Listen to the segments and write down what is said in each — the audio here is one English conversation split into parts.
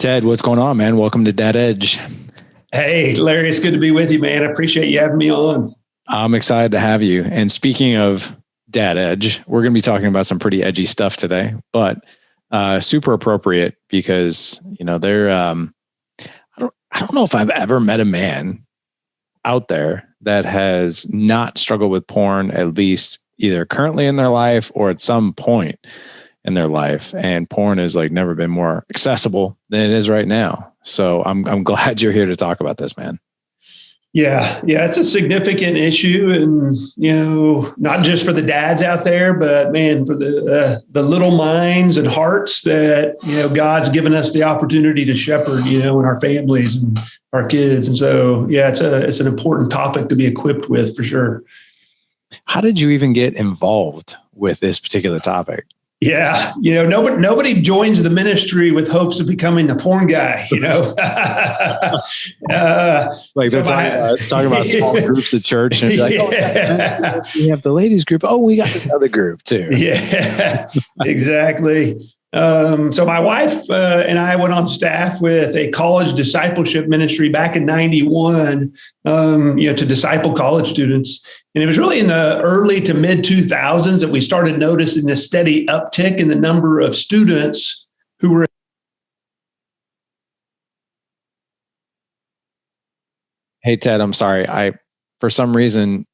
Ted, what's going on, man? Welcome to Dead Edge. Hey, Larry, it's good to be with you, man. I appreciate you having me on. I'm excited to have you. And speaking of Dead Edge, we're going to be talking about some pretty edgy stuff today, but super appropriate because, they're, I don't know if I've ever met a man out there that has not struggled with porn, at least either currently in their life or at some point in their life. And porn has never been more accessible than it is right now. So I'm glad you're here to talk about this, man. Yeah, it's a significant issue, and not just for the dads out there, but man, for the little minds and hearts that God's given us the opportunity to shepherd, in our families and our kids. And so, it's an important topic to be equipped with for sure. How did you even get involved with this particular topic? Yeah. Nobody joins the ministry with hopes of becoming the porn guy, they're talking about small groups at church and like, we have the ladies group. Oh, we got this other group too. Yeah, exactly. So my wife and I went on staff with a college discipleship ministry back in 91, to disciple college students. And it was really in the early to mid 2000s that we started noticing this steady uptick in the number of students who were. Hey, Ted, I'm sorry. For some reason,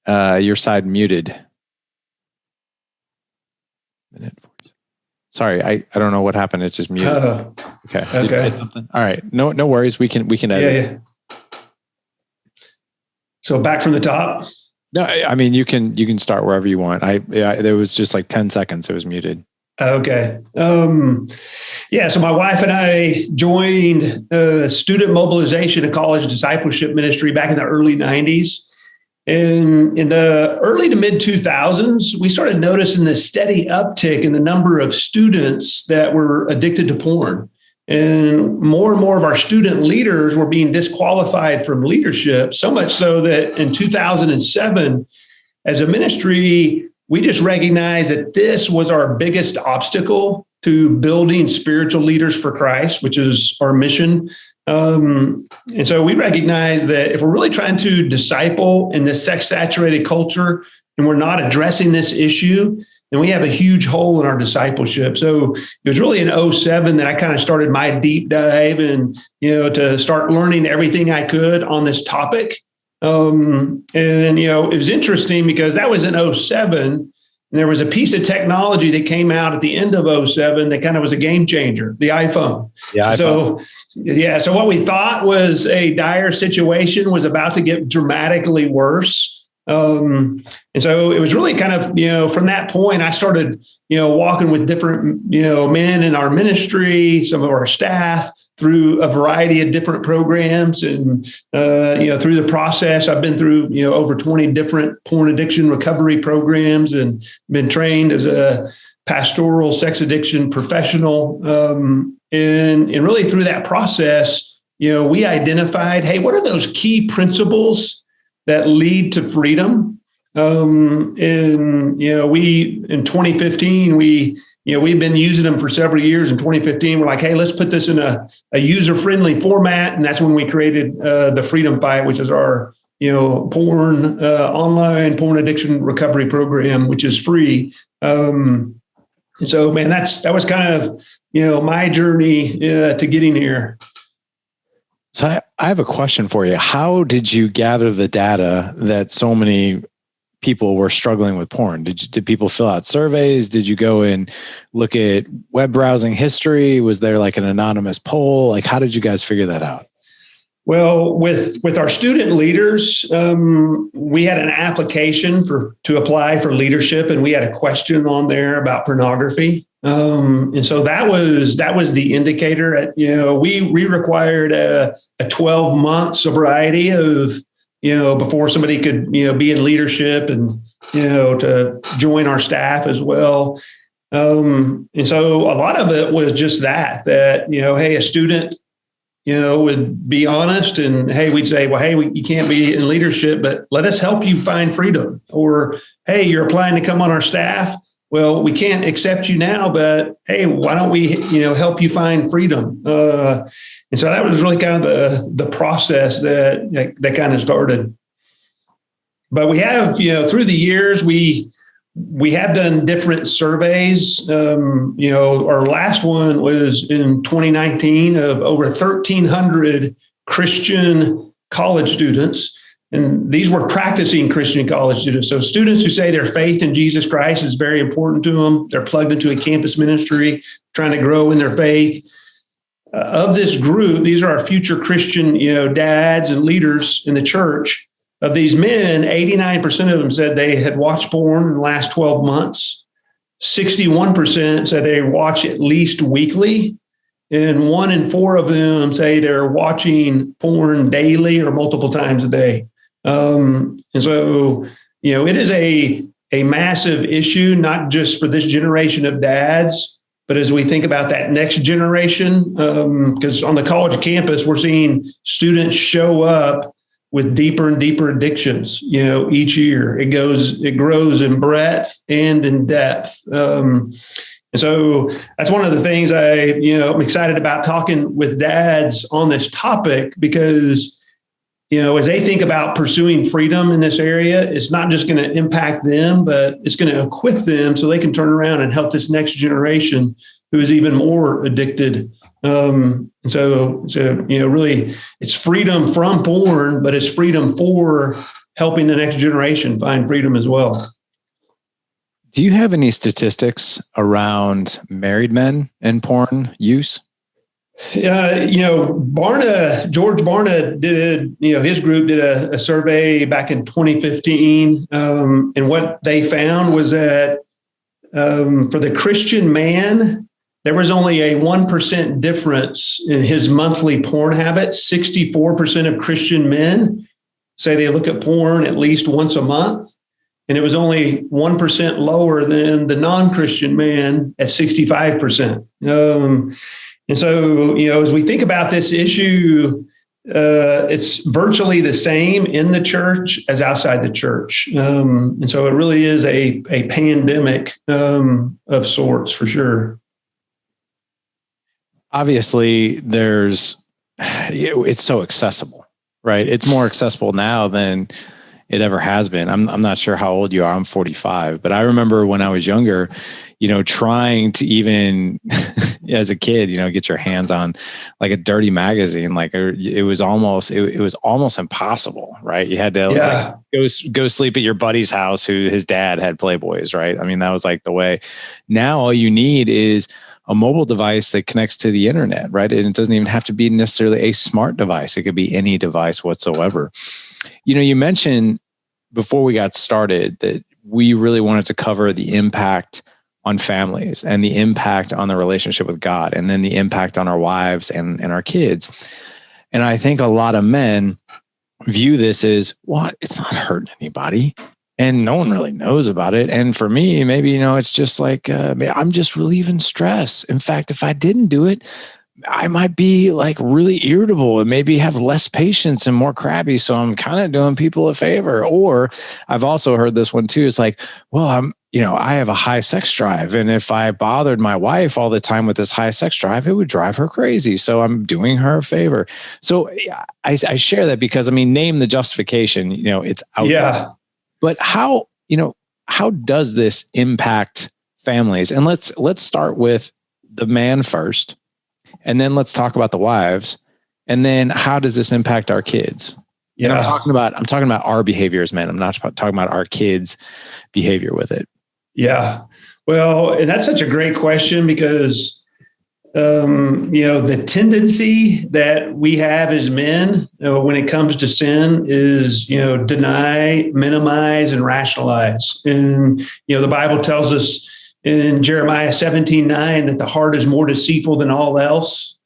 your side muted. Sorry, I don't know what happened. It just muted. Okay. All right. No worries. We can edit. Yeah. So back from the top. No, I mean you can start wherever you want. There was just 10 seconds. It was muted. Okay. So my wife and I joined student mobilization and college discipleship ministry back in the early 90s. And in the early to mid 2000s, we started noticing this steady uptick in the number of students that were addicted to porn. And more of our student leaders were being disqualified from leadership, so much so that in 2007, as a ministry, we just recognized that this was our biggest obstacle to building spiritual leaders for Christ, which is our mission. And so we recognize that if we're really trying to disciple in this sex-saturated culture and we're not addressing this issue, then we have a huge hole in our discipleship. So it was really in 2007 that I kind of started my deep dive and, to start learning everything I could on this topic. It was interesting because that was in 2007. And there was a piece of technology that came out at the end of 2007 that kind of was a game changer, the iPhone. Yeah. So what we thought was a dire situation was about to get dramatically worse. And so it was really kind of, from that point, I started, walking with different, men in our ministry, some of our staff through a variety of different programs. And, through the process, I've been through, over 20 different porn addiction recovery programs and been trained as a pastoral sex addiction professional. And really through that process, we identified, hey, what are those key principles that lead to freedom? We in 2015, we've been using them for several years. In 2015, we're like, hey, let's put this in a user-friendly format. And that's when we created the Freedom Fight, which is our, online porn addiction recovery program, which is free. And so, man, that was kind of, my journey to getting here. So I have a question for you. How did you gather the data that so many people were struggling with porn? Did people fill out surveys? Did you go and look at web browsing history? Was there an anonymous poll? How did you guys figure that out? Well, with our student leaders, we had an application to apply for leadership, and we had a question on there about pornography. And so that was the indicator. We required a 12-month sobriety of, before somebody could, be in leadership and, to join our staff as well. And so a lot of it was just that, hey, a student, would be honest and, hey, we'd say, well, hey, you can't be in leadership, but let us help you find freedom. Or, hey, you're applying to come on our staff. well, we can't accept you now, but hey, why don't we, help you find freedom? And so that was really kind of the process that kind of started. But we have, through the years, we have done different surveys. Our last one was in 2019 of over 1,300 Christian college students. And these were practicing Christian college students. So students who say their faith in Jesus Christ is very important to them. They're plugged into a campus ministry, trying to grow in their faith. Of this group, these are our future Christian, dads and leaders in the church. Of these men, 89% of them said they had watched porn in the last 12 months. 61% said they watch at least weekly. And 1 in 4 of them say they're watching porn daily or multiple times a day. And so, it is a massive issue, not just for this generation of dads, but as we think about that next generation, because on the college campus, we're seeing students show up with deeper and deeper addictions, each year. It grows in breadth and in depth. And so that's one of the things I'm excited about talking with dads on this topic, because as they think about pursuing freedom in this area, it's not just going to impact them, but it's going to equip them so they can turn around and help this next generation who is even more addicted. And so really, it's freedom from porn, but it's freedom for helping the next generation find freedom as well. Do you have any statistics around married men and porn use? George Barna did, his group did a survey back in 2015. And what they found was that for the Christian man, there was only a 1% difference in his monthly porn habits. 64% of Christian men say they look at porn at least once a month. And it was only 1% lower than the non-Christian man at 65%. And so, as we think about this issue, it's virtually the same in the church as outside the church. And so it really is a pandemic of sorts, for sure. Obviously, it's so accessible, right? It's more accessible now than it ever has been. I'm not sure how old you are. I'm 45, but I remember when I was younger, trying to even as a kid, get your hands on like a dirty magazine. Like it was almost impossible, right? You had to go sleep at your buddy's house who his dad had Playboys, right? I mean, that was like the way. Now all you need is a mobile device that connects to the internet, right? And it doesn't even have to be necessarily a smart device. It could be any device whatsoever. You mentioned before we got started that we really wanted to cover the impact on families and the impact on the relationship with God, and then the impact on our wives and our kids. And I think a lot of men view this as, well, it's not hurting anybody and no one really knows about it. And for me, maybe, it's just like, I'm just relieving stress. In fact, if I didn't do it, I might be like really irritable and maybe have less patience and more crabby. So I'm kind of doing people a favor. Or I've also heard this one too. It's like, well, I have a high sex drive. And if I bothered my wife all the time with this high sex drive, it would drive her crazy. So I'm doing her a favor. So I share that because, name the justification, it's out there. But how does this impact families? And let's start with the man first. And then let's talk about the wives. And then how does this impact our kids? Yeah. And I'm talking about our behavior as men. I'm not talking about our kids' behavior with it. Yeah. Well, and that's such a great question because, the tendency that we have as men when it comes to sin is, deny, minimize, and rationalize. And, the Bible tells us in Jeremiah 17:9 that the heart is more deceitful than all else.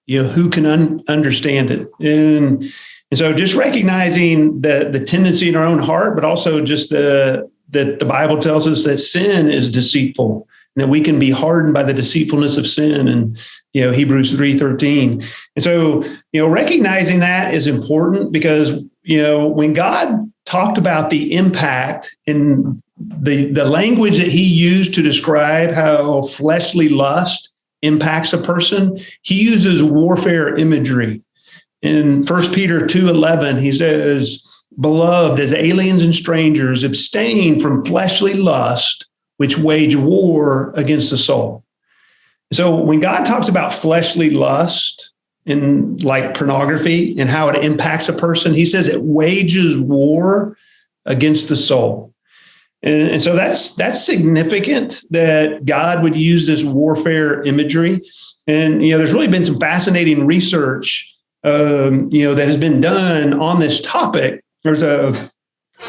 Who can understand it? And so just recognizing the tendency in our own heart, but also just that the Bible tells us that sin is deceitful and that we can be hardened by the deceitfulness of sin. And, Hebrews 3:13. And so, recognizing that is important because, when God talked about the impact in the language that he used to describe how fleshly lust impacts a person, he uses warfare imagery. In 1 Peter 2:11, he says, "Beloved, as aliens and strangers, abstain from fleshly lust, which wage war against the soul." So when God talks about fleshly lust in like pornography and how it impacts a person, he says it wages war against the soul. And so that's significant that God would use this warfare imagery. And, there's really been some fascinating research, that has been done on this topic. There's a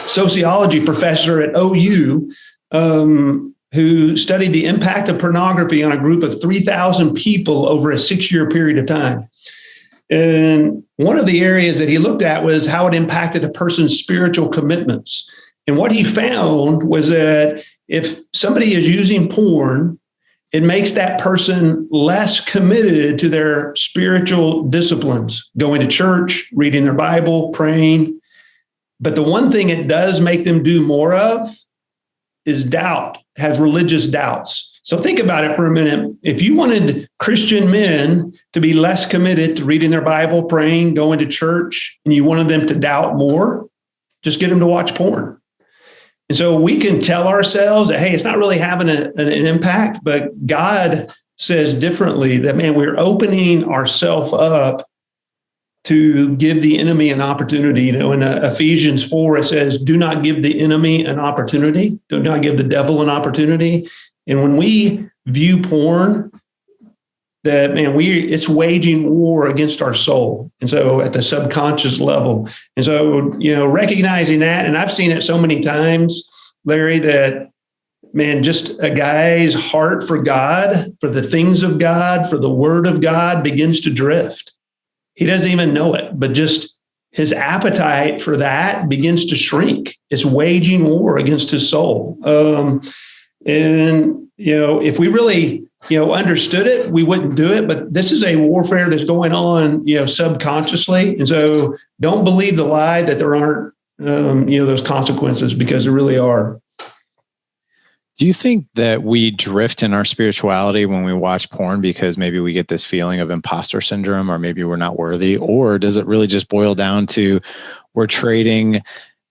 sociology professor at OU who studied the impact of pornography on a group of 3,000 people over a 6-year period of time. And one of the areas that he looked at was how it impacted a person's spiritual commitments. And what he found was that if somebody is using porn, it makes that person less committed to their spiritual disciplines, going to church, reading their Bible, praying. But the one thing it does make them do more of is doubt, has religious doubts. So think about it for a minute. If you wanted Christian men to be less committed to reading their Bible, praying, going to church, and you wanted them to doubt more, just get them to watch porn. And so we can tell ourselves that, hey, it's not really having an impact, but God says differently that, man, we're opening ourselves up to give the enemy an opportunity. In Ephesians 4, it says, do not give the enemy an opportunity. Do not give the devil an opportunity. And when we view porn, that, man, it's waging war against our soul. And so at the subconscious level. And so, recognizing that, and I've seen it so many times, Larry, that, man, just a guy's heart for God, for the things of God, for the word of God begins to drift. He doesn't even know it, but just his appetite for that begins to shrink. It's waging war against his soul. And, if we really, understood it, we wouldn't do it. But this is a warfare that's going on, subconsciously. And so don't believe the lie that there aren't, those consequences, because there really are. Do you think that we drift in our spirituality when we watch porn because maybe we get this feeling of imposter syndrome, or maybe we're not worthy? Or does it really just boil down to we're trading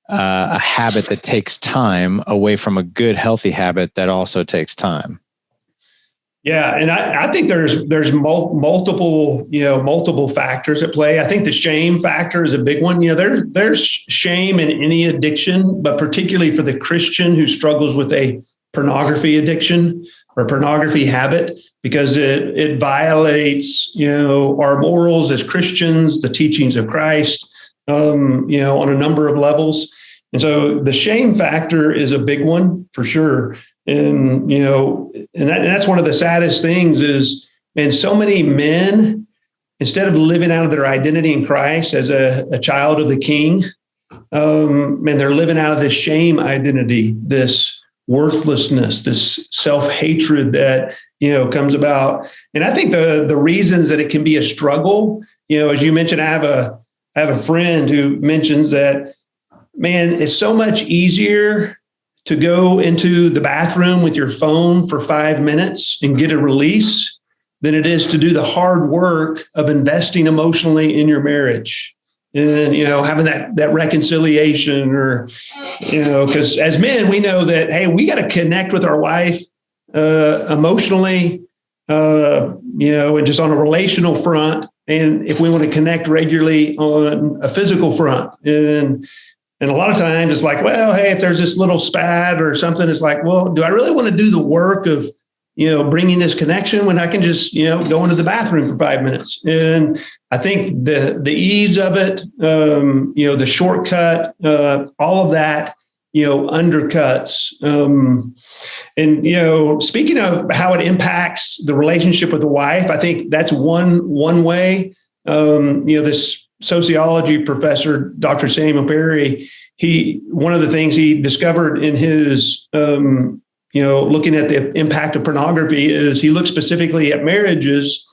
a habit that takes time away from a good, healthy habit that also takes time? Yeah, and I think there's multiple factors at play. I think the shame factor is a big one. There's shame in any addiction, but particularly for the Christian who struggles with a pornography addiction or pornography habit, because it violates our morals as Christians, the teachings of Christ, on a number of levels. And so the shame factor is a big one for sure. And, that's one of the saddest things is, man, so many men, instead of living out of their identity in Christ as a child of the King, man, they're living out of this shame identity, this worthlessness, this self-hatred that, comes about. And I think the reasons that it can be a struggle, as you mentioned, I have a friend who mentions that, man, it's so much easier to go into the bathroom with your phone for 5 minutes and get a release than it is to do the hard work of investing emotionally in your marriage and, having that reconciliation, or, because as men, we know that, hey, we got to connect with our wife emotionally, and just on a relational front. And if we want to connect regularly on a physical front, and a lot of times it's like, well, hey, if there's this little spat or something, it's like, well, do I really want to do the work of, bringing this connection when I can just, go into the bathroom for 5 minutes? And I think the ease of it, the shortcut, all of that, undercuts. And speaking of how it impacts the relationship with the wife, I think that's one way. This sociology professor, Dr. Samuel Perry, one of the things he discovered in his, looking at the impact of pornography is he looked specifically at marriages.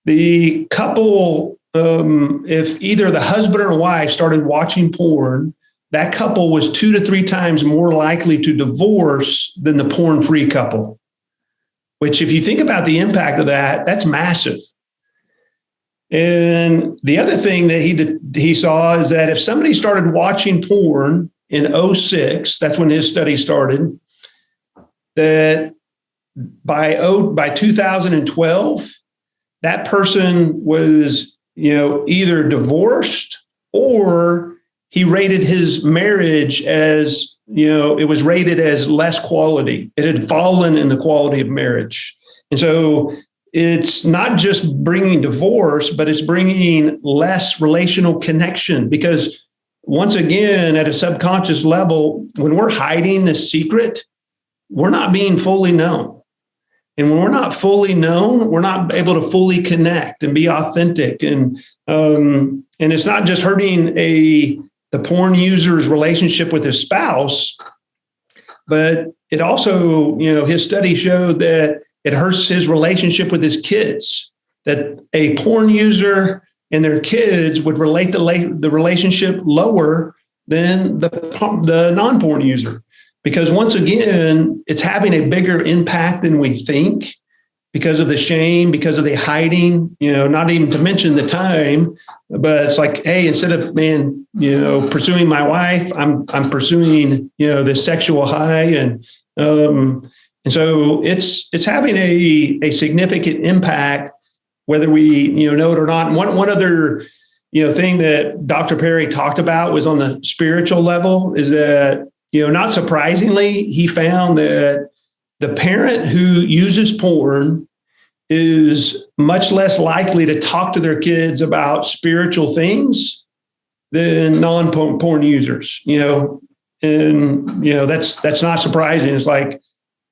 The couple, if either the husband or wife started watching porn, that couple was 2 to 3 times more likely to divorce than the porn-free couple, which if you think about the impact of that, that's massive. And the other thing that he saw is that if somebody started watching porn in 2006, that's when his study started, that by 2012, that person was, either divorced or he rated his marriage as, it was rated as less quality. It had fallen in the quality of marriage. And so it's not just bringing divorce, but it's bringing less relational connection, because once again, at a subconscious level, when we're hiding the secret, we're not being fully known. And when we're not fully known, we're not able to fully connect and be authentic. And it's not just hurting the porn user's relationship with his spouse, but it also, his study showed that it hurts his relationship with his kids, that a porn user and their kids would relate the relationship lower than the non-porn user. Because once again, it's having a bigger impact than we think because of the shame, because of the hiding, not even to mention the time, but it's like, hey, instead of, pursuing my wife, I'm pursuing, this sexual high. And so it's having a significant impact, whether we, know it or not. And one other, thing that Dr. Perry talked about was on the spiritual level is that, not surprisingly, he found that the parent who uses porn is much less likely to talk to their kids about spiritual things than non-porn users, and, that's not surprising. It's like,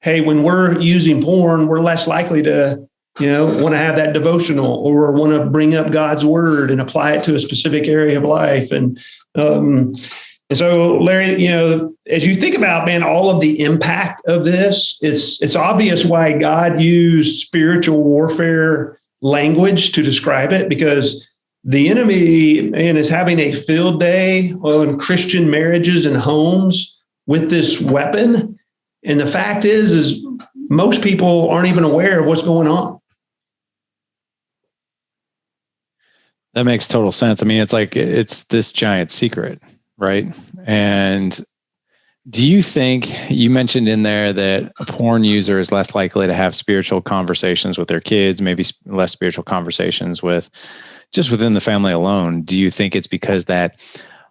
hey, when we're using porn, we're less likely to, want to have that devotional or want to bring up God's word and apply it to a specific area of life. And so, Larry, as you think about, all of the impact of this, it's obvious why God used spiritual warfare language to describe it, because the enemy, is having a field day on Christian marriages and homes with this weapon. And the fact is most people aren't even aware of what's going on. That makes total sense. It's like, it's this giant secret, right? And do you think, you mentioned in there that a porn user is less likely to have spiritual conversations with their kids, maybe less spiritual conversations with just within the family alone? Do you think it's because that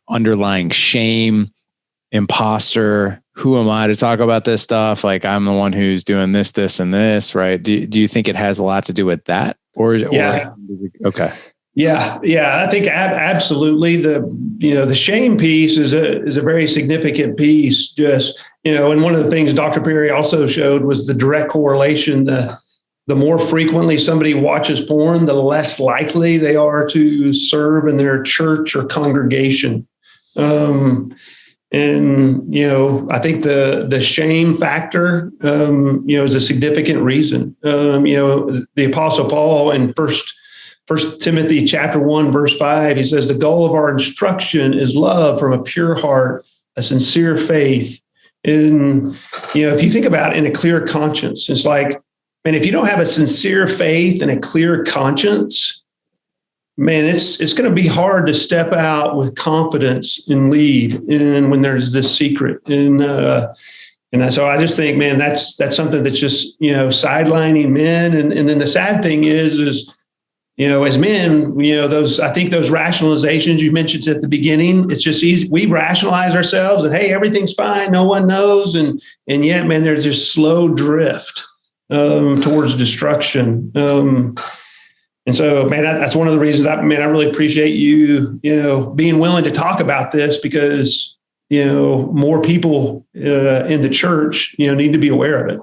underlying shame, imposter, who am I to talk about this stuff? Like, I'm the one who's doing this, this, and this, right? Do you think it has a lot to do with that? Okay. Yeah. I think absolutely. The shame piece is a very significant piece. Just, and one of the things Dr. Perry also showed was the direct correlation. The more frequently somebody watches porn, the less likely they are to serve in their church or congregation. And, I think the shame factor, is a significant reason. The Apostle Paul in First Timothy chapter 1, verse 5, he says, the goal of our instruction is love from a pure heart, a sincere faith. And, if you think about it, in a clear conscience, it's like, man, if you don't have a sincere faith and a clear conscience, man, it's going to be hard to step out with confidence and lead. And when there's this secret, and so I just think, man, that's something that's just sidelining men. And then the sad thing is as men, those rationalizations you mentioned at the beginning, it's just easy. We rationalize ourselves and, hey, everything's fine. No one knows. And yet, man, there's this slow drift towards destruction. And so, man, that's one of the reasons I really appreciate you, being willing to talk about this, because, more people in the church, need to be aware of it.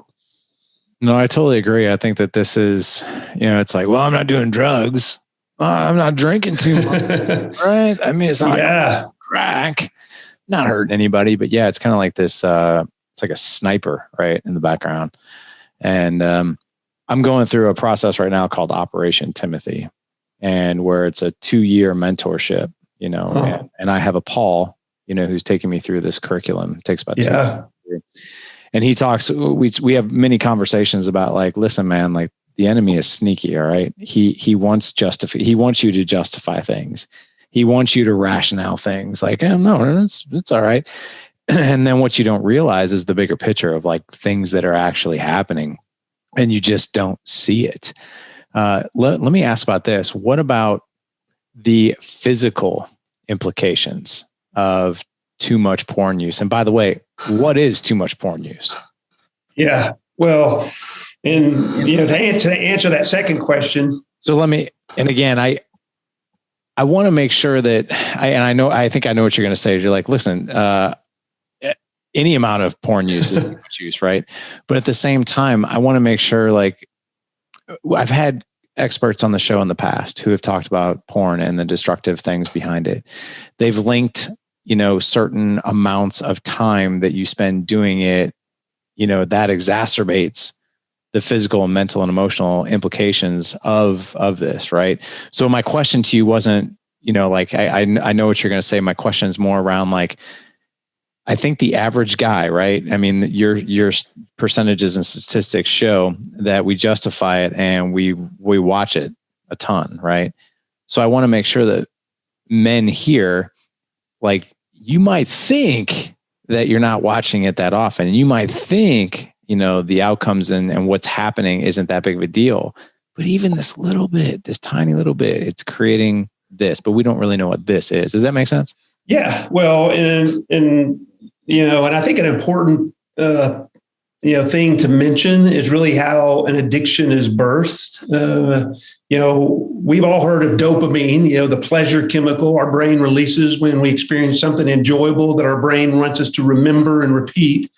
No, I totally agree. I think that this is, it's like, well, I'm not doing drugs. I'm not drinking too much, right? It's not like crack, not hurting anybody, but yeah, it's kind of like this, it's like a sniper, right, in the background. And I'm going through a process right now called Operation Timothy, and where it's a 2-year mentorship, and I have a Paul, who's taking me through this curriculum. It takes about 2 years. And he talks, we have many conversations about like, listen, man, like the enemy is sneaky. All right. He wants you to justify things. He wants you to rationale things like, oh, no, it's all right. And then what you don't realize is the bigger picture of like things that are actually happening and you just don't see it. Let me ask about this. What about the physical implications of too much porn use? And by the way, what is too much porn use? Yeah. Well, and to answer that second question. So I want to make sure that I think I know what you're going to say. You're like, listen, any amount of porn use is too much use, right? But at the same time, I want to make sure, like, I've had experts on the show in the past who have talked about porn and the destructive things behind it. They've linked, certain amounts of time that you spend doing it, that exacerbates the physical and mental and emotional implications of this, right? So my question to you wasn't, like, I know what you're going to say. My question is more around like, I think the average guy, right? I mean, your percentages and statistics show that we justify it and we watch it a ton, right? So I want to make sure that men here, like, you might think that you're not watching it that often. And you might think, the outcomes and what's happening isn't that big of a deal. But even this little bit, this tiny little bit, it's creating this, but we don't really know what this is. Does that make sense? Yeah. Well, and I think an important, thing to mention is really how an addiction is birthed. We've all heard of dopamine, the pleasure chemical our brain releases when we experience something enjoyable that our brain wants us to remember and repeat.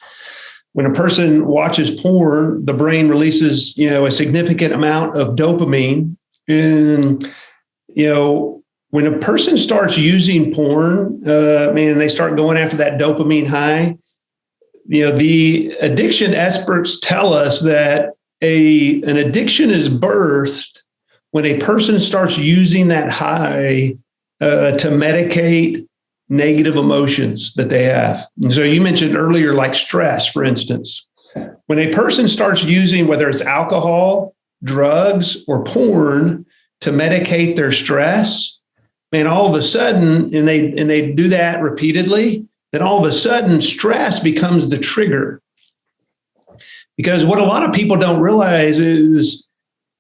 When a person watches porn, the brain releases, a significant amount of dopamine. And, when a person starts using porn, they start going after that dopamine high. The addiction experts tell us that an addiction is birthed when a person starts using that high to medicate negative emotions that they have. And so you mentioned earlier, like stress, for instance. When a person starts using, whether it's alcohol, drugs, or porn to medicate their stress, man, all of a sudden, and they do that repeatedly, then all of a sudden stress becomes the trigger. Because what a lot of people don't realize is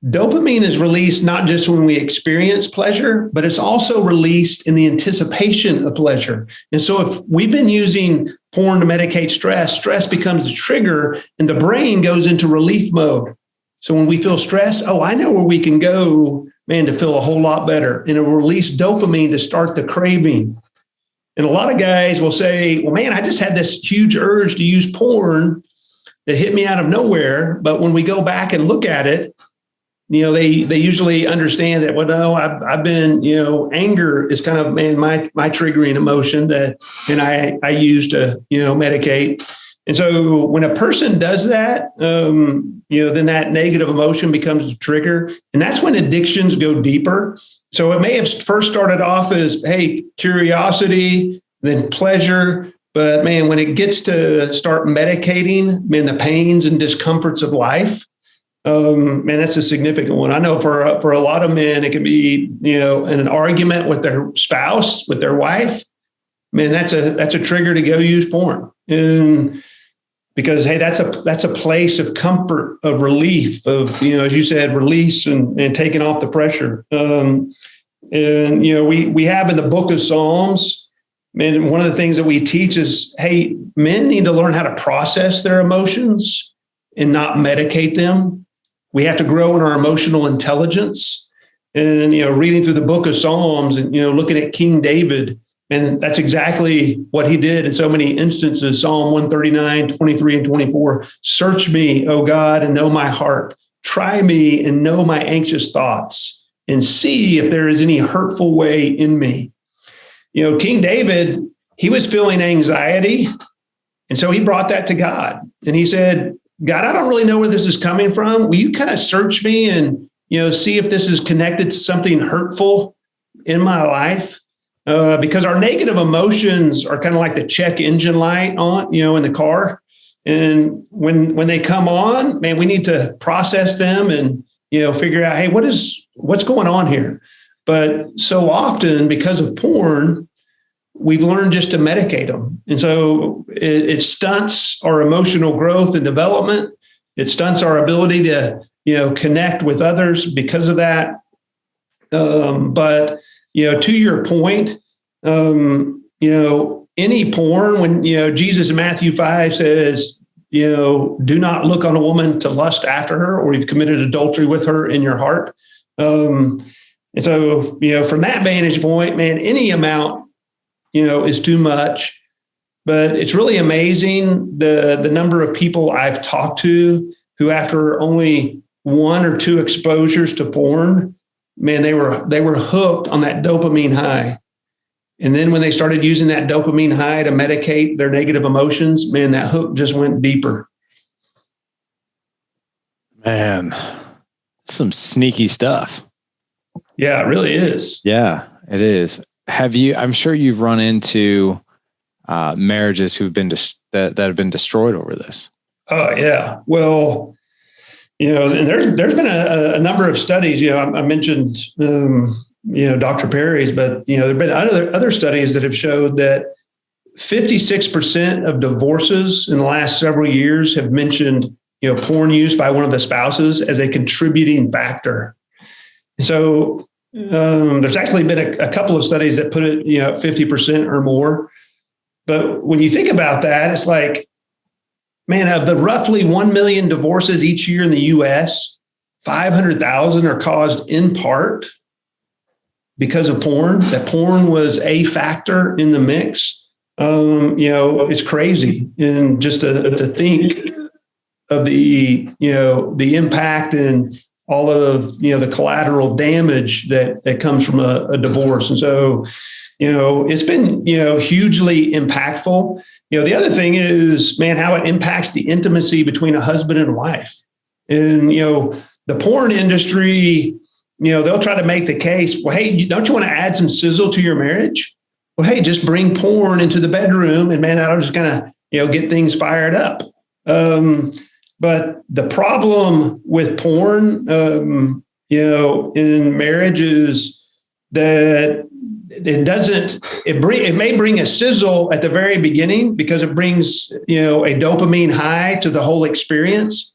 dopamine is released not just when we experience pleasure, but it's also released in the anticipation of pleasure. And so if we've been using porn to medicate stress, stress becomes the trigger and the brain goes into relief mode. So when we feel stressed, I know where we can go, man, to feel a whole lot better. And it will release dopamine to start the craving. And a lot of guys will say, well, man, I just had this huge urge to use porn that hit me out of nowhere. But when we go back and look at it, they usually understand that, well, no, I've been, anger is kind of, man, my triggering emotion and I use to, medicate. And so when a person does that, then that negative emotion becomes the trigger. And that's when addictions go deeper. So it may have first started off as, hey, curiosity, then pleasure. But man, when it gets to start medicating, man, the pains and discomforts of life, man, that's a significant one. I know for a lot of men, it can be, in an argument with their spouse, with their wife, man, that's a trigger to go use porn. And because, hey, that's a place of comfort, of relief, of, as you said, release and taking off the pressure. And we have in the book of Psalms, man, one of the things that we teach is, hey, men need to learn how to process their emotions and not medicate them. We have to grow in our emotional intelligence. And, reading through the book of Psalms and, looking at King David, and that's exactly what he did in so many instances. Psalm 139, 23 and 24. Search me, O God, and know my heart. Try me and know my anxious thoughts and see if there is any hurtful way in me. King David, he was feeling anxiety. And so he brought that to God. And he said, God, I don't really know where this is coming from. Will you kind of search me and, see if this is connected to something hurtful in my life? because our negative emotions are kind of like the check engine light on, in the car. And when they come on, man, we need to process them and, figure out, hey, what's going on here? But so often because of porn, we've learned just to medicate them. And so it stunts our emotional growth and development. It stunts our ability to, connect with others because of that. But to your point, any porn, when, Jesus in Matthew 5 says, do not look on a woman to lust after her, or you've committed adultery with her in your heart. And so, from that vantage point, man, any amount, is too much. But it's really amazing the number of people I've talked to who, after only 1 or 2 exposures to porn, man, they were hooked on that dopamine high. And then when they started using that dopamine high to medicate their negative emotions, man, that hook just went deeper. Man, some sneaky stuff. Yeah, it really is. Yeah, it is. I'm sure you've run into marriages who've been that have been destroyed over this. Oh yeah. Well, and there's been a number of studies. I mentioned Dr. Perry's, but there've been other studies that have showed that 56% of divorces in the last several years have mentioned porn use by one of the spouses as a contributing factor. And so there's actually been a couple of studies that put it 50% or more. But when you think about that, it's like, man, of the roughly 1 million divorces each year in the U.S., 500,000 are caused in part because of porn. That porn was a factor in the mix. It's crazy. And just to think of the impact and all of, the collateral damage that comes from a divorce. And so, it's been, hugely impactful. The other thing is, man, how it impacts the intimacy between a husband and wife. And, the porn industry, they'll try to make the case, well, hey, don't you want to add some sizzle to your marriage? Well, hey, just bring porn into the bedroom and, man, that'll just kind of, get things fired up. But the problem with porn, in marriage is that it may bring a sizzle at the very beginning because it brings, a dopamine high to the whole experience.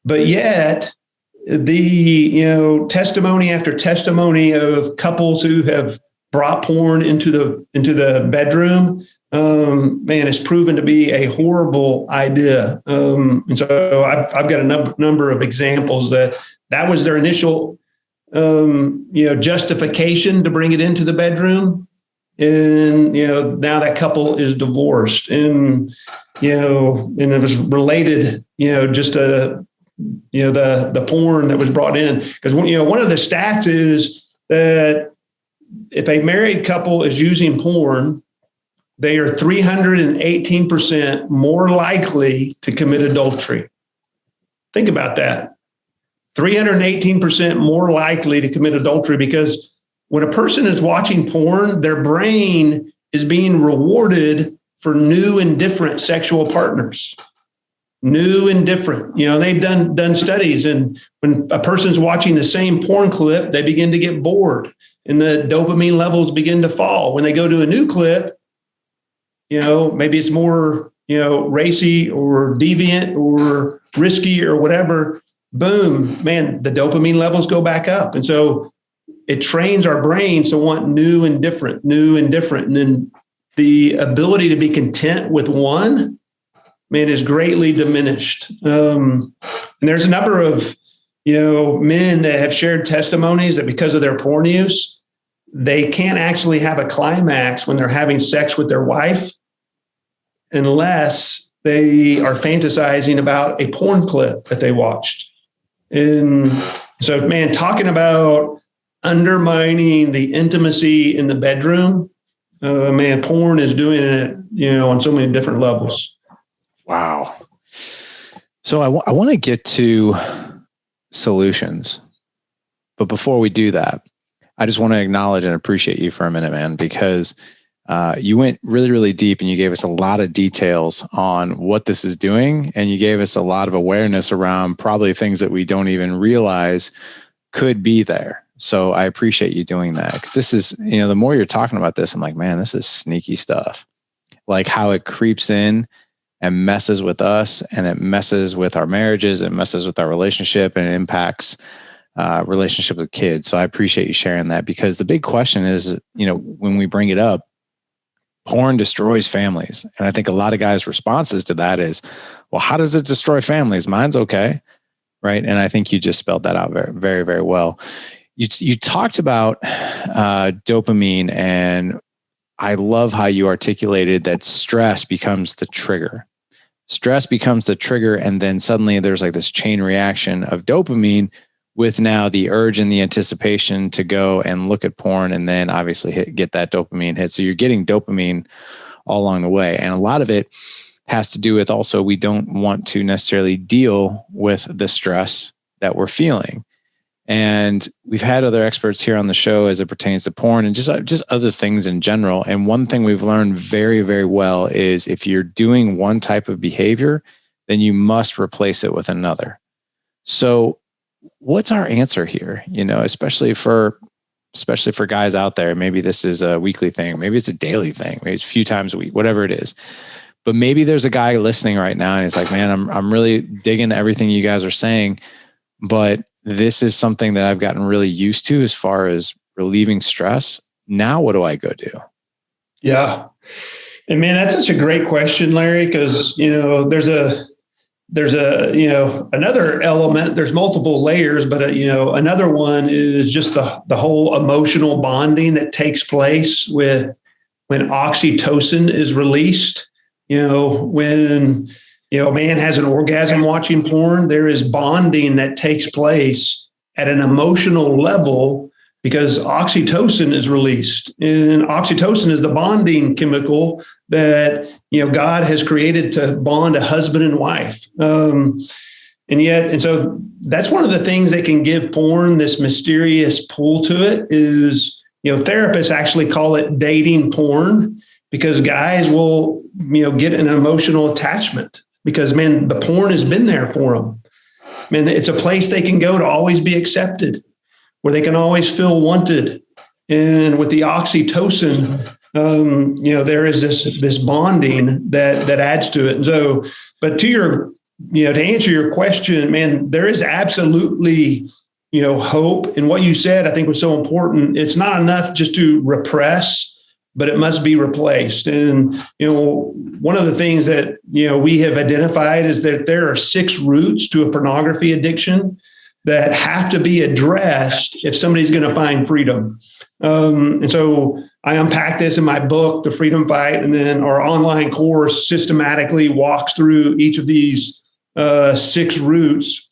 But yet the, testimony after testimony of couples who have brought porn into the bedroom, man, it's proven to be a horrible idea. And so I've got a number of examples that was their initial, justification to bring it into the bedroom. And, now that couple is divorced, and, and it was related, just to, the porn that was brought in. Because, one of the stats is that if a married couple is using porn, they are 318% more likely to commit adultery. Think about that. 318% more likely to commit adultery, because when a person is watching porn, their brain is being rewarded for new and different sexual partners. New and different. They've done studies, and when a person's watching the same porn clip, they begin to get bored and the dopamine levels begin to fall. When they go to a new clip, maybe it's more, racy or deviant or risky or whatever. Boom, man, the dopamine levels go back up. And so it trains our brains to want new and different. And then the ability to be content with one, man, is greatly diminished. And there's a number of, men that have shared testimonies that because of their porn use, they can't actually have a climax when they're having sex with their wife unless they are fantasizing about a porn clip that they watched. And so, man, talking about undermining the intimacy in the bedroom, man, porn is doing it, on so many different levels. Wow. So I want to get to solutions, but before we do that, I just want to acknowledge and appreciate you for a minute, man, because you went really, really deep and you gave us a lot of details on what this is doing. And you gave us a lot of awareness around probably things that we don't even realize could be there. So I appreciate you doing that, because this is, the more you're talking about this, I'm like, man, this is sneaky stuff. Like how it creeps in and messes with us, and it messes with our marriages, it messes with our relationship, and it impacts relationship with kids. So I appreciate you sharing that, because the big question is, when we bring it up, porn destroys families. And I think a lot of guys' responses to that is, well, how does it destroy families? Mine's okay. Right. And I think you just spelled that out very, very, very well. You talked about dopamine, and I love how you articulated that stress becomes the trigger. Stress becomes the trigger, and then suddenly there's like this chain reaction of dopamine with now the urge and the anticipation to go and look at porn, and then obviously get that dopamine hit. So you're getting dopamine all along the way. And a lot of it has to do with also, we don't want to necessarily deal with the stress that we're feeling. And we've had other experts here on the show as it pertains to porn and just other things in general. And one thing we've learned very, very well is if you're doing one type of behavior, then you must replace it with another. So what's our answer here? Especially for guys out there, maybe this is a weekly thing, maybe it's a daily thing, maybe it's a few times a week, whatever it is. But maybe there's a guy listening right now and he's like, man, I'm really digging everything you guys are saying, but this is something that I've gotten really used to as far as relieving stress. Now, what do I go do? Yeah. And man, that's such a great question, Larry, because, there's another element, there's multiple layers, but another one is just the whole emotional bonding that takes place when oxytocin is released. When a man has an orgasm watching porn, there is bonding that takes place at an emotional level because oxytocin is released. And oxytocin is the bonding chemical that, God has created to bond a husband and wife. And so that's one of the things that can give porn this mysterious pull to it is, therapists actually call it dating porn, because guys will, get an emotional attachment because, man, the porn has been there for them. Man, it's a place they can go to always be accepted, where they can always feel wanted. And with the oxytocin, there is this bonding that adds to it. And so, but to answer your question, man, there is absolutely, hope. And what you said, I think, was so important. It's not enough just to repress, but it must be replaced. And, one of the things that, we have identified is that there are 6 roots to a pornography addiction that have to be addressed if somebody's going to find freedom. And so I unpack this in my book, The Freedom Fight, and then our online course systematically walks through each of these 6 roots.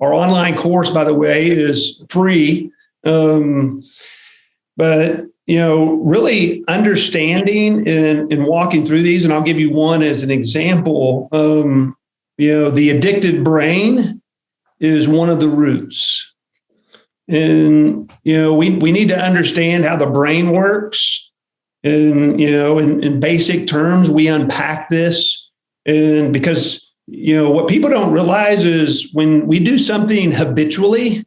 Our online course, by the way, is free. But really understanding and walking through these, and I'll give you one as an example. The addicted brain is one of the roots. And, we need to understand how the brain works. And, in basic terms, we unpack this. And because, what people don't realize is when we do something habitually,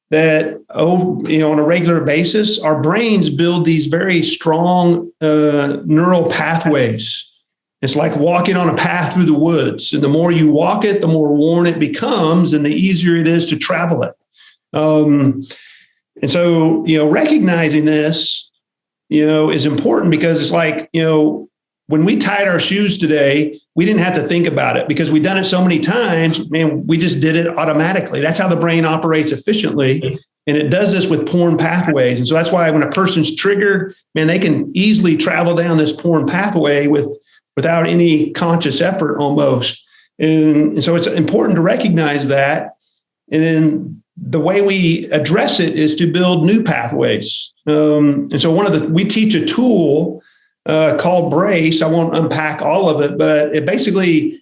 that, on a regular basis, our brains build these very strong neural pathways. It's like walking on a path through the woods. And the more you walk it, the more worn it becomes and the easier it is to travel it. And so, recognizing this, is important because it's like, when we tied our shoes today, we didn't have to think about it because we've done it so many times, man, we just did it automatically. That's how the brain operates efficiently. And it does this with porn pathways. And so that's why when a person's triggered, man, they can easily travel down this porn pathway without any conscious effort almost. And so it's important to recognize that. And then the way we address it is to build new pathways. And so we teach a tool called Brace. I won't unpack all of it, but it basically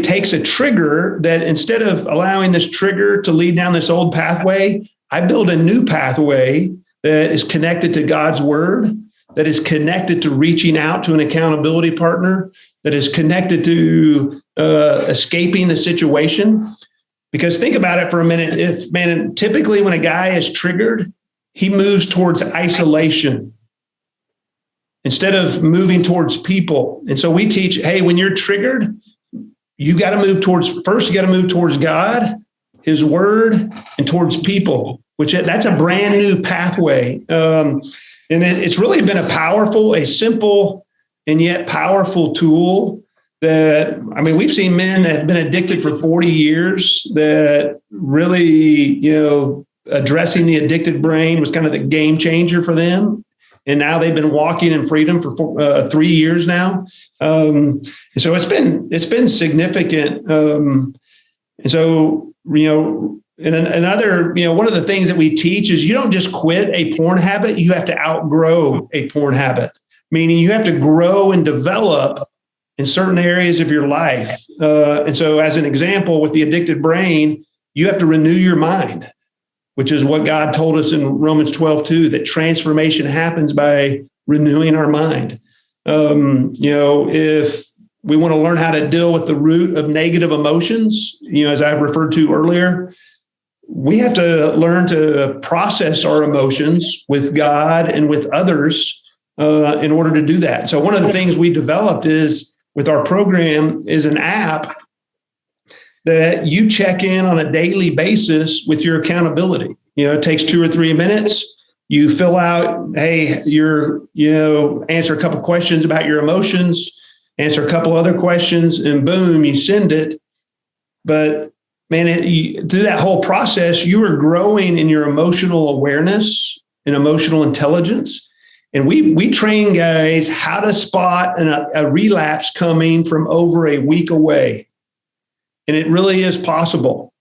takes a trigger that instead of allowing this trigger to lead down this old pathway, I build a new pathway that is connected to God's word, that is connected to reaching out to an accountability partner, that is connected to escaping the situation. Because think about it for a minute. Typically when a guy is triggered, he moves towards isolation instead of moving towards people. And so we teach, hey, when you're triggered, you got to move towards God, his word, and towards people, that's a brand new pathway. And it's really been a simple and yet powerful tool that, we've seen men that have been addicted for 40 years that really, addressing the addicted brain was kind of the game changer for them. And now they've been walking in freedom for 3 years now. And so it's been significant. And so, another, one of the things that we teach is you don't just quit a porn habit, you have to outgrow a porn habit, meaning you have to grow and develop in certain areas of your life. And so as an example, with the addicted brain, you have to renew your mind, which is what God told us in Romans 12:2, that transformation happens by renewing our mind. If we want to learn how to deal with the root of negative emotions, as I referred to earlier, we have to learn to process our emotions with God and with others in order to do that. So one of the things we developed with our program is an app that you check in on a daily basis with your accountability. It takes 2 or 3 minutes. You fill out, hey, answer a couple questions about your emotions, answer a couple other questions, and boom, you send it. But man, through that whole process, you are growing in your emotional awareness and emotional intelligence. And we train guys how to spot a relapse coming from over a week away. And it really is possible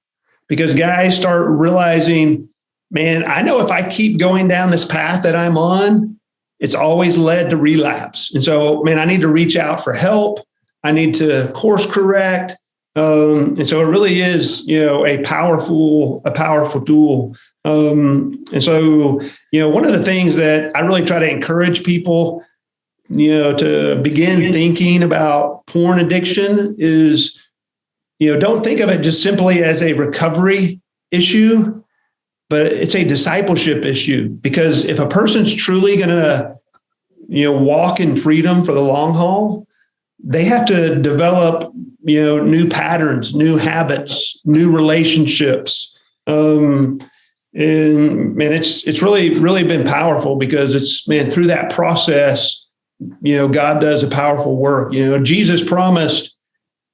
because guys start realizing, man, I know if I keep going down this path that I'm on, it's always led to relapse. And so, man, I need to reach out for help. I need to course correct. And so it really is, a powerful tool. And so, one of the things that I really try to encourage people, to begin thinking about porn addiction is, don't think of it just simply as a recovery issue, but it's a discipleship issue. Because if a person's truly going to, walk in freedom for the long haul, they have to develop, new patterns, new habits, new relationships. And man, it's really been powerful because through that process, God does a powerful work. Jesus promised,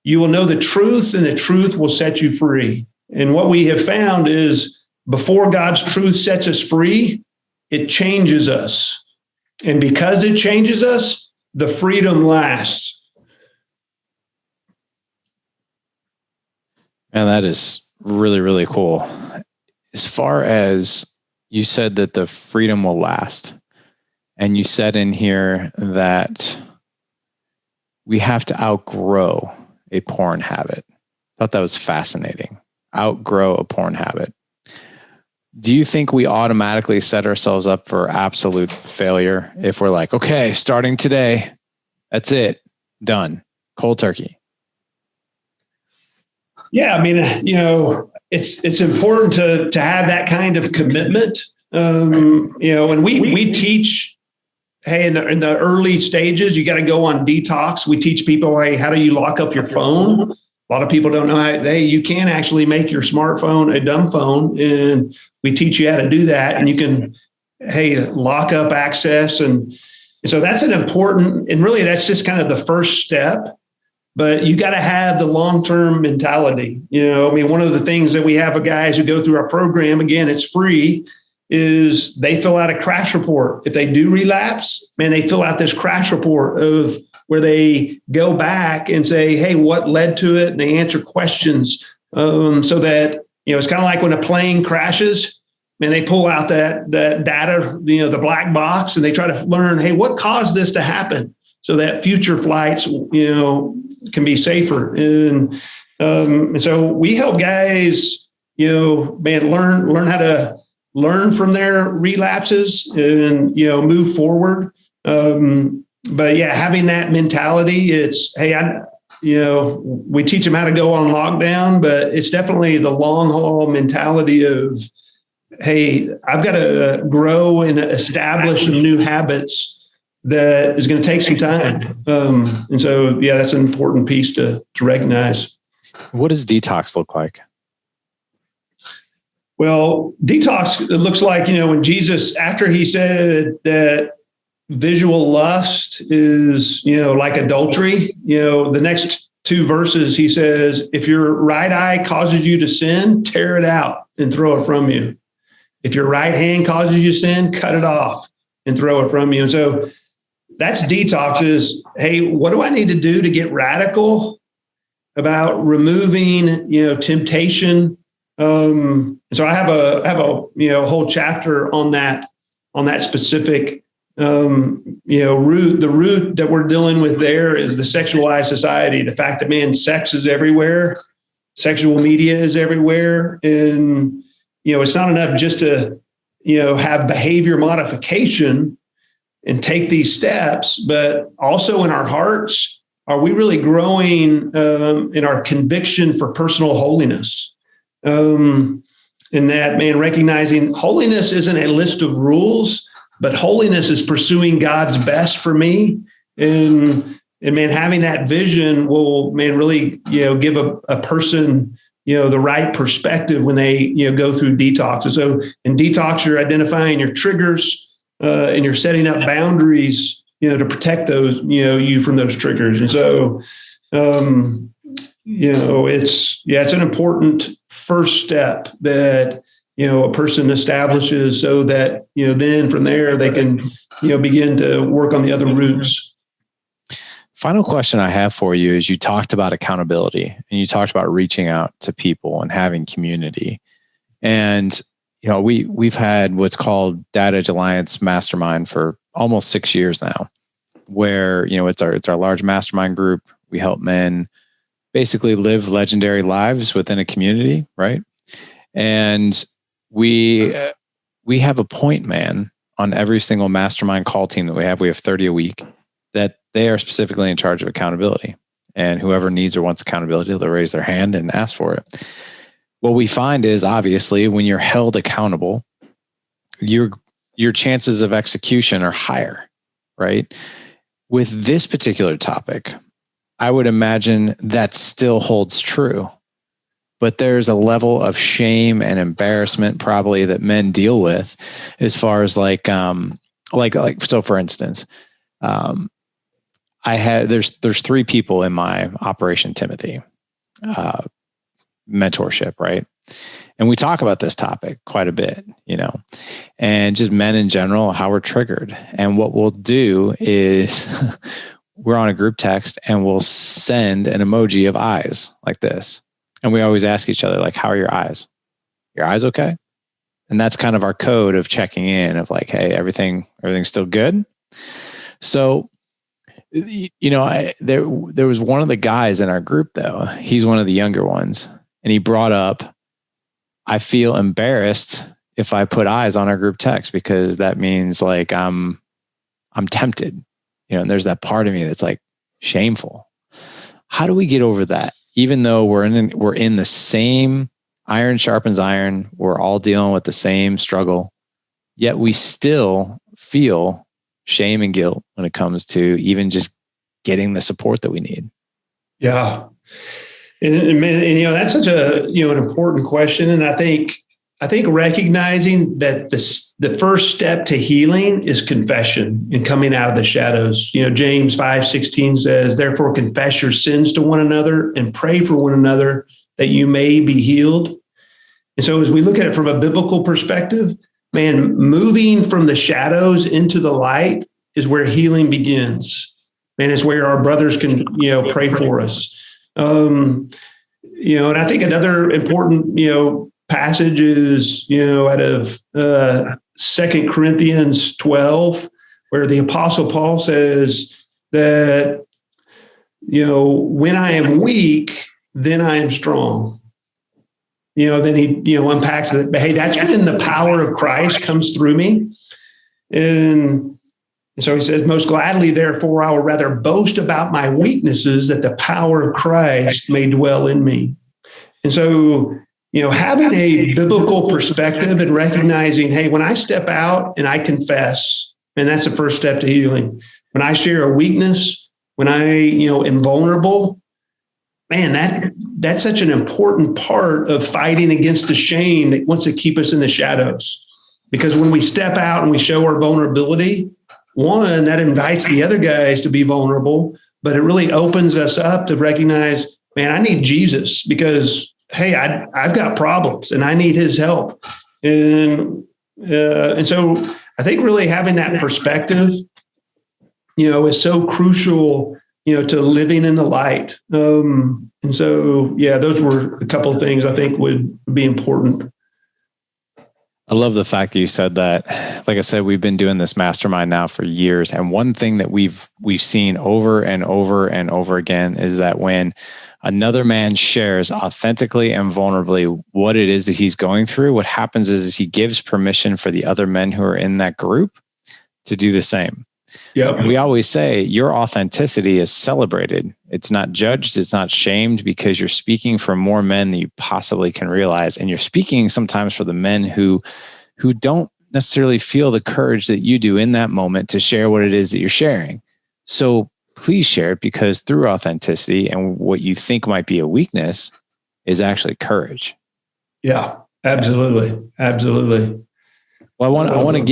you will know the truth and the truth will set you free. And what we have found is before God's truth sets us free, it changes us. And because it changes us, the freedom lasts. And that is really, really cool. As far as you said that the freedom will last, and you said in here that we have to outgrow a porn habit. I thought that was fascinating. Outgrow a porn habit. Do you think we automatically set ourselves up for absolute failure if we're like, okay, starting today, that's it, done, cold turkey? Yeah, it's important to have that kind of commitment. And we teach, hey, in the early stages, you got to go on detox. We teach people, hey, how do you lock up your phone? A lot of people don't know how, you can actually make your smartphone a dumb phone, and we teach you how to do that. And you can, lock up access. And so that's an important, and really that's just kind of the first step. But you got to have the long-term mentality. One of the things that we have of guys who go through our program, again, it's free, is they fill out a crash report. If they do relapse, they fill out this crash report of where they go back and say, hey, what led to it? And they answer questions so that, it's kind of like when a plane crashes, they pull out that data, the black box, and they try to learn, hey, what caused this to happen so that future flights, can be safer. And so we help guys, learn how to learn from their relapses and, move forward. But yeah, having that mentality, it's, hey, we teach them how to go on lockdown, but it's definitely the long haul mentality of, hey, I've got to grow and establish some new habits that is going to take some time. And so, yeah, that's an important piece to recognize. What does detox look like? Well, detox, it looks like, when Jesus, after he said that visual lust is, like adultery, the next two verses, he says, if your right eye causes you to sin, tear it out and throw it from you. If your right hand causes you to sin, cut it off and throw it from you. And so that's detox is, hey, what do I need to do to get radical about removing, temptation? So I have a whole chapter on that specific, root. The root that we're dealing with there is the sexualized society. The fact that, man, sex is everywhere. Sexual media is everywhere. And, it's not enough just to, have behavior modification and take these steps, but also in our hearts, are we really growing in our conviction for personal holiness? In that, man, recognizing holiness isn't a list of rules, but holiness is pursuing God's best for me. And man, having that vision will, man, really, give a person, the right perspective when they, go through detox. And so in detox, you're identifying your triggers and you're setting up boundaries, to protect those, you from those triggers. And so, it's an important first step that, a person establishes so that, then from there they can, begin to work on the other roots. Final question I have for you is, you talked about accountability and you talked about reaching out to people and having community. And, we've had what's called Dad Edge Alliance Mastermind for almost 6 years now, where, it's our large mastermind group. We help men basically live legendary lives within a community, right? And we have a point man on every single mastermind call team that we have. We have 30 a week that they are specifically in charge of accountability. And whoever needs or wants accountability, they'll raise their hand and ask for it. What we find is, obviously, when you're held accountable, your chances of execution are higher, right? With this particular topic, I would imagine that still holds true. But there's a level of shame and embarrassment probably that men deal with, as far as so for instance, there's 3 people in my Operation Timothy mentorship, right? And we talk about this topic quite a bit, and just men in general, how we're triggered. And what we'll do is we're on a group text and we'll send an emoji of eyes like this. And we always ask each other, like, how are your eyes? Your eyes okay? And that's kind of our code of checking in of like, hey, everything's still good. So, there was one of the guys in our group, though. He's one of the younger ones. And he brought up, I feel embarrassed if I put eyes on our group text, because that means like I'm tempted, and there's that part of me that's like shameful. How do we get over that? Even though we're in the same, iron sharpens iron, we're all dealing with the same struggle, yet we still feel shame and guilt when it comes to even just getting the support that we need. Yeah. And that's such an important question. And I think recognizing that the first step to healing is confession and coming out of the shadows. James 5:16 says, therefore confess your sins to one another and pray for one another that you may be healed. And so as we look at it from a biblical perspective, man, moving from the shadows into the light is where healing begins. Man, it's where our brothers can, pray for us. And I think another important, passage is, out of 2 Corinthians 12, where the Apostle Paul says that, when I am weak, then I am strong. then he, unpacks it. But hey, that's when the power of Christ comes through me. And so he says, most gladly, therefore, I will rather boast about my weaknesses that the power of Christ may dwell in me. And so, having a biblical perspective and recognizing, hey, when I step out and I confess, and that's the first step to healing. When I share a weakness, when I, am vulnerable, man, that's such an important part of fighting against the shame that wants to keep us in the shadows. Because when we step out and we show our vulnerability, one, that invites the other guys to be vulnerable, but it really opens us up to recognize, man, I need Jesus because, hey, I've got problems and I need his help. And so I think really having that perspective, is so crucial, to living in the light. And so, those were a couple of things I think would be important. I love the fact that you said that. Like I said, we've been doing this mastermind now for years. And one thing that we've seen over and over and over again is that when another man shares authentically and vulnerably what it is that he's going through, what happens is he gives permission for the other men who are in that group to do the same. Yep. We always say your authenticity is celebrated. It's not judged. It's not shamed because you're speaking for more men than you possibly can realize. And you're speaking sometimes for the men who don't necessarily feel the courage that you do in that moment to share what it is that you're sharing. So please share it, because through authenticity and what you think might be a weakness is actually courage. Yeah, absolutely. Absolutely. Well, I want to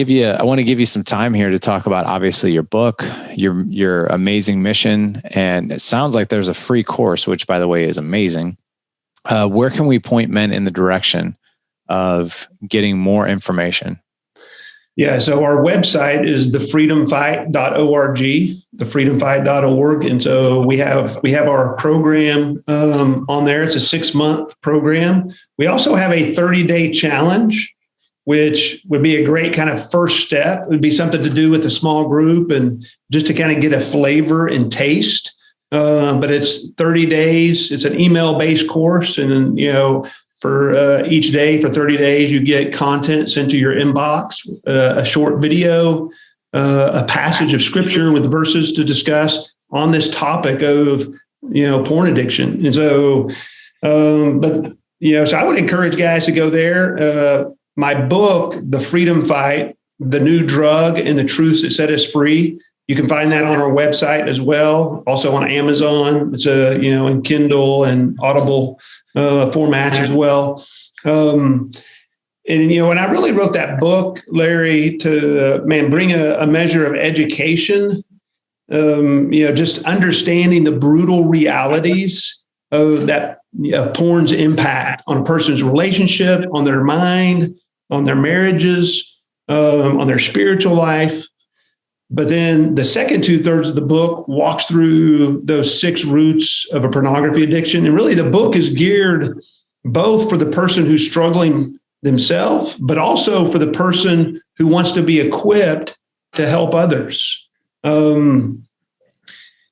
give you some time here to talk about obviously your book, your amazing mission, and it sounds like there's a free course, which by the way is amazing. Where can we point men in the direction of getting more information? Yeah, so our website is thefreedomfight.org, thefreedomfight.org, and so we have our program on there. It's a 6-month program. We also have a 30-day challenge, which would be a great kind of first step. It would be something to do with a small group and just to kind of get a flavor and taste. But it's 30 days. It's an email-based course. And, for each day, for 30 days, you get content sent to your inbox, a short video, a passage of scripture with verses to discuss on this topic of, porn addiction. And so, so I would encourage guys to go there. My book, The Freedom Fight, The New Drug and the Truths That Set Us Free. You can find that on our website as well. Also on Amazon. It's in Kindle and Audible formats as well. And when I really wrote that book, Larry, to bring a measure of education, just understanding the brutal realities of that porn's impact on a person's relationship, on their mind, on their marriages, on their spiritual life. But then the second 2/3 of the book walks through those 6 roots of a pornography addiction. And really the book is geared both for the person who's struggling themselves, but also for the person who wants to be equipped to help others. And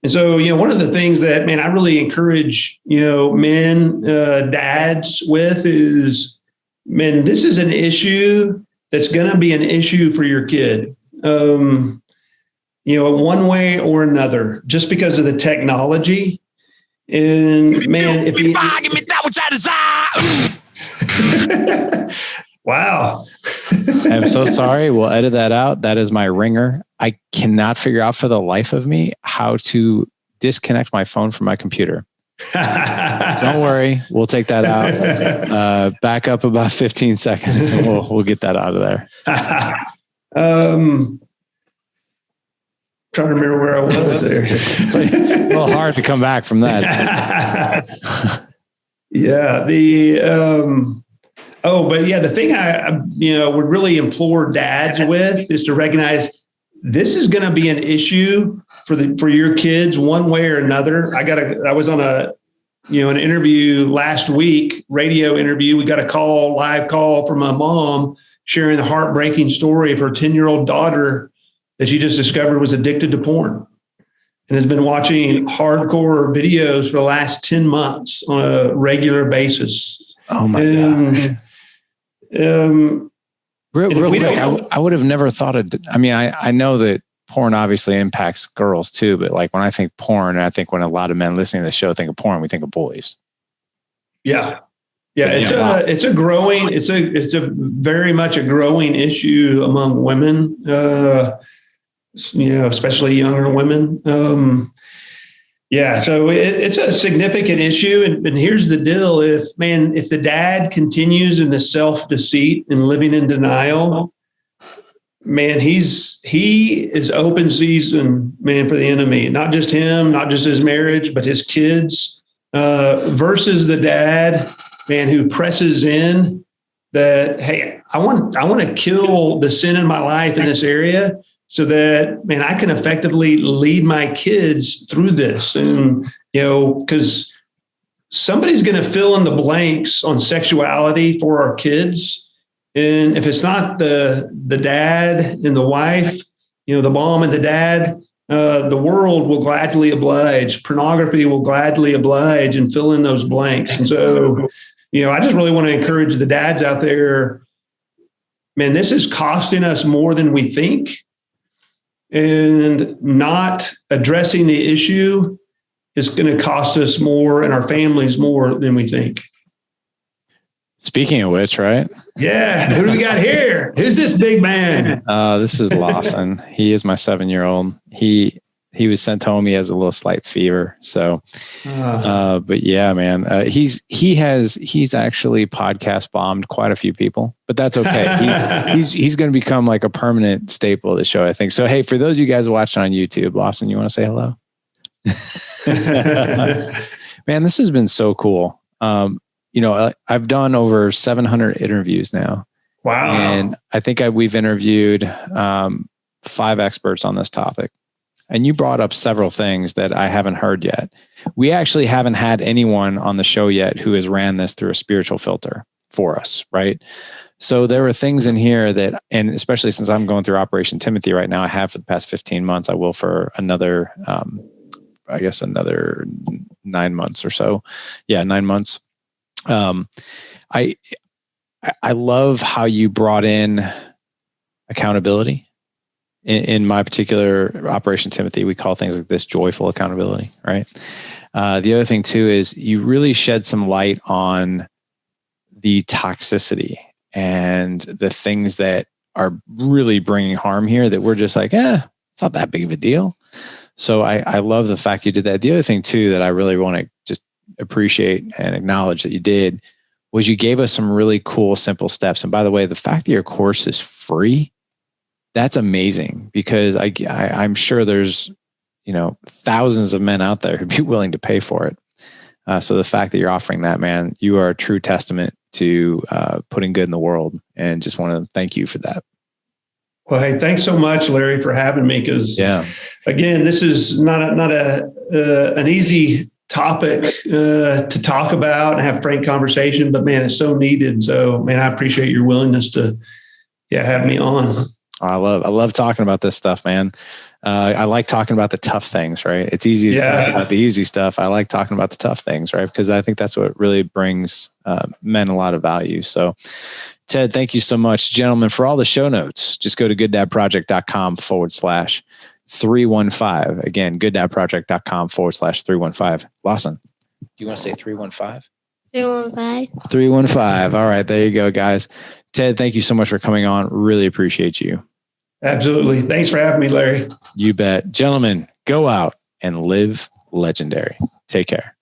so, one of the things that, I really encourage, men, dads with is, this is an issue that's going to be an issue for your kid, one way or another, just because of the technology. And if you, wow. I'm so sorry. We'll edit that out. That is my ringer. I cannot figure out for the life of me how to disconnect my phone from my computer. Don't worry. We'll take that out. Back up about 15 seconds and we'll get that out of there. Trying to remember where I was there. It's like a little hard to come back from that. Yeah. The thing I would really implore dads with is to recognize this is going to be an issue for your kids one way or another. I was on an interview last week, radio interview. We got a live call from a mom sharing the heartbreaking story of her 10-year-old daughter that she just discovered was addicted to porn and has been watching hardcore videos for the last 10 months on a regular basis. Oh my gosh. Real quick, I would have never thought of, I mean, I know that porn obviously impacts girls too, but like when I think porn, I think when a lot of men listening to the show think of porn, we think of boys. Yeah. Yeah. It's a very much a growing issue among women, especially younger women. So it's a significant issue. And here's the deal. If the dad continues in the self-deceit and living in denial, man, he is open season, man, for the enemy. Not just him, not just his marriage, but his kids, versus the dad, man, who presses in that, hey, I want to kill the sin in my life in this area so that, man, I can effectively lead my kids through this. And, because somebody's going to fill in the blanks on sexuality for our kids. And if it's not the dad and the wife, the mom and the dad, the world will gladly oblige. Pornography will gladly oblige and fill in those blanks. And so, I just really want to encourage the dads out there, man, this is costing us more than we think. And not addressing the issue is going to cost us more and our families more than we think. Speaking of which, right? Yeah. Who do we got here? Who's this big man? This is Lawson. He is my 7-year-old. He was sent home. He has a little slight fever. So, but yeah, man, he's actually podcast bombed quite a few people, but that's okay. He's going to become like a permanent staple of the show, I think. So, hey, for those of you guys watching on YouTube, Lawson, you want to say hello? Man, this has been so cool. I've done over 700 interviews now. Wow. And I think we've interviewed 5 experts on this topic. And you brought up several things that I haven't heard yet. We actually haven't had anyone on the show yet who has ran this through a spiritual filter for us, right? So there are things in here that, and especially since I'm going through Operation Timothy right now, I have for the past 15 months, I will for another, another 9 months or so. Yeah, 9 months. I love how you brought in accountability. In my particular Operation Timothy, we call things like this joyful accountability, right? The other thing too is you really shed some light on the toxicity and the things that are really bringing harm here that we're just like, it's not that big of a deal. So I love the fact you did that. The other thing too that I really want to just appreciate and acknowledge that you did was you gave us some really cool, simple steps. And by the way, the fact that your course is free, that's amazing, because I'm sure there's, thousands of men out there who'd be willing to pay for it. So the fact that you're offering that, man, you are a true testament to putting good in the world, and just want to thank you for that. Well, hey, thanks so much, Larry, for having me. Because again, this is not an easy topic to talk about and have frank conversation, but man, it's so needed. So, man, I appreciate your willingness to have me on. I love talking about this stuff, man. I like talking about the tough things, right? It's easy to talk about the easy stuff. I like talking about the tough things, right? Because I think that's what really brings men a lot of value. So, Ted, thank you so much. Gentlemen, for all the show notes, just go to gooddadproject.com/315. Again, gooddadproject.com/315. Lawson, do you want to say 315? 315. 315. All right, there you go, guys. Ted, thank you so much for coming on. Really appreciate you. Absolutely. Thanks for having me, Larry. You bet. Gentlemen, go out and live legendary. Take care.